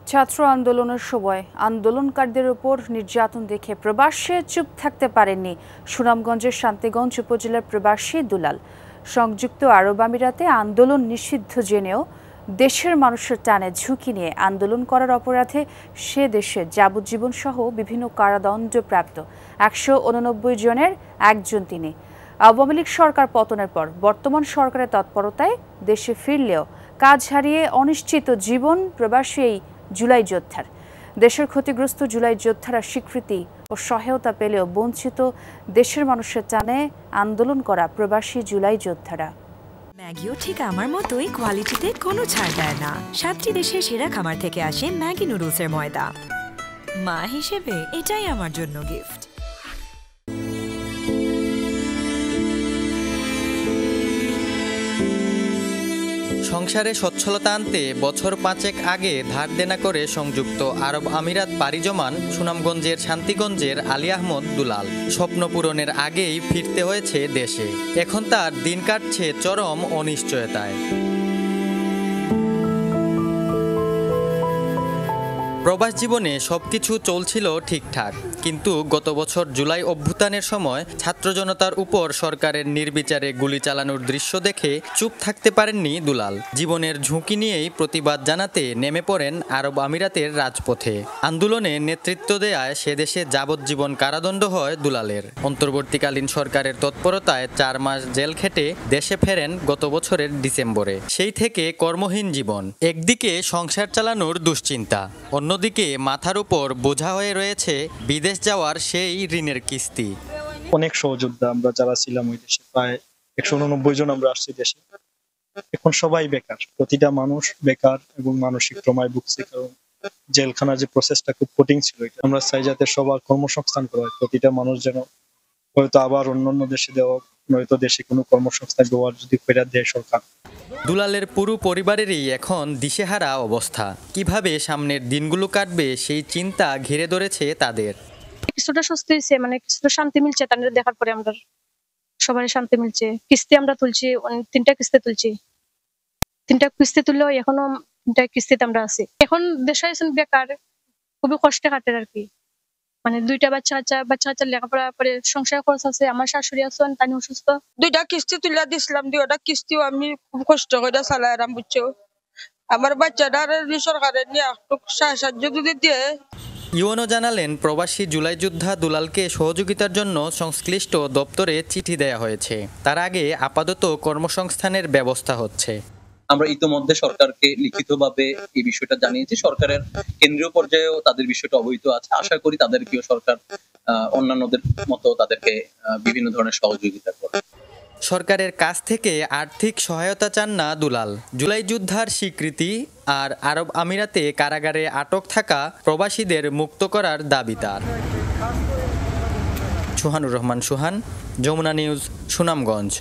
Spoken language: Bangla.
ছাত্র আন্দোলনের সময় আন্দোলনকারীদের উপর নির্যাতন দেখে প্রবাসে চুপ থাকতে পারেননি সুনামগঞ্জের শান্তিগঞ্জ উপজেলার প্রবাসী দুলাল। সংযুক্ত আরব আমিরাতে আন্দোলন নিষিদ্ধ জেনেও দেশের মানুষের টানে ঝুঁকি নিয়ে আন্দোলন করার অপরাধে সে দেশে যাবজ্জীবন সহ বিভিন্ন কারাদণ্ডপ্রাপ্ত ১৮৯ জনের একজন তিনি। আওয়ামী লীগ সরকার পতনের পর বর্তমান সরকারের তৎপরতায় দেশে ফিরলেও কাজ হারিয়ে অনিশ্চিত জীবন প্রবাসী এই জুলাই যোদ্ধার। দেশের ক্ষতিগ্রস্ত জুলাই যোদ্ধারা স্বীকৃতি ও সহায়তা পেলেও বঞ্চিত দেশের মানুষের টানে আন্দোলন করা প্রবাসী জুলাই যোদ্ধারা। ম্যাগিও ঠিক আমার মতোই কোয়ালিটিতে কোনো ছাড় দেয় না। ৭টি দেশের সেরা খামার থেকে আসে ম্যাগি নুডলসের ময়দা। মা হিসেবে এটাই আমার জন্য গিফট। সংসারে সচ্ছলতা আনতে বছর ৫ আগে ধার দেনা করে সংযুক্ত আরব আমিরাত পাড়ি জমান সুনামগঞ্জের শান্তিগঞ্জের আলী আহমদ দুলাল স্বপ্ন পূরণের আগেই ফিরতে হয়েছে দেশে। এখন তার দিন কাটছে চরম অনিশ্চয়তায়। প্রবাস জীবনে সবকিছু চলছিল ঠিকঠাক, কিন্তু গত বছর জুলাই অভ্যুত্থানের সময় ছাত্র জনতার উপর সরকারের নির্বিচারে গুলি চালানোর দৃশ্য দেখে চুপ থাকতে পারেননি দুলাল। জীবনের ঝুঁকি নিয়েই প্রতিবাদ জানাতে নেমে পড়েন আরব আমিরাতের রাজপথে। আন্দোলনে নেতৃত্ব দেয়ায় সে দেশে যাবজ্জীবন কারাদণ্ড হয় দুলালের। অন্তর্বর্তীকালীন সরকারের তৎপরতায় ৪ মাস জেল খেটে দেশে ফেরেন গত বছরের ডিসেম্বরে। সেই থেকে কর্মহীন জীবন। একদিকে সংসার চালানোর দুশ্চিন্তা, অন্যদিকে মাথার উপর বোঝা হয়ে রয়েছে বিদেশ যাওয়ার সেই ঋণের কিস্তি। অনেক সহযোদ্ধা আমরা যারা ছিলাম ওই দেশে, প্রায় ১৮৯ জন আমরা আসছি দেশে। এখন সবাই বেকার, প্রতিটা মানুষ বেকার এবং মানসিক ট্রমায় ভুগছে, কারণ জেলখানার যে প্রসেসটা খুব কঠিন ছিল। আমরা চাই যাতে সবার কর্মসংস্থান করা হয়, প্রতিটা মানুষ যেন হয়তো আবার অন্যান্য দেশে দেওয়া, নয়তো দেশে কোনো কর্মসংস্থান দেওয়ার যদি ফেরত দেয় সরকার। দুলালের পুরো পরিবারেরই এখন দিশেহারা অবস্থা। কিভাবে সামনের দিনগুলো কাটবে সেই চিন্তা ঘিরে ধরেছে তাদের। কিছুটা স্বস্তি হয়েছে, মানে কিছুটা শান্তি মিলছে তাদের দেখার পরে। আমরা সবারই শান্তি মিলছে। কিস্তি আমরা তুলছি, 3টা কিস্তি তুলছি। 3টা কিস্তি তুললেও এখনো 3টা কিস্তিতে আমরা আছি। এখন দেশে আছেন বেকার, খুবই কষ্টে কাটে আর কি। মানে 2টা বাচ্চা লেখাপড়া করে সংসার খরচ আছে। আমার শাশুড়ি আছেন, তাই অসুস্থ। 2টা কিস্তি তুলে দিছিলাম, 2টা কিস্তিও আমি খুব কষ্ট করে চালাই আরাম বুঝছো। আমার বাচ্চাটার সরকারের নিয়ে একটু সাহায্য যদি দিয়ে। ইউএনও জানালেন, প্রবাসী জুলাই যোদ্ধা দুলালকে সহযোগিতার জন্য সংশ্লিষ্ট দপ্তরে চিঠি দেয়া হয়েছে। তার আগে আপাতত কর্মসংস্থানের ব্যবস্থা হচ্ছে। আমরা ইতোমধ্যে সরকারকে লিখিতভাবে এই বিষয়টা জানিয়েছি। সরকারের কেন্দ্রীয় পর্যায়েও তাদের বিষয়টা অবহিত আছে। আশা করি তাদেরকেও সরকার অন্যান্যদের মতো তাদেরকে বিভিন্ন ধরনের সহযোগিতা করবে। সরকারের কাছ থেকে আর্থিক সহায়তা চান না দুলাল। জুলাই যোদ্ধার স্বীকৃতি আর আরব আমিরাতে কারাগারে আটক থাকা প্রবাসীদের মুক্ত করার দাবি তার। সুহানুর রহমান সুহান, যমুনা নিউজ, সুনামগঞ্জ।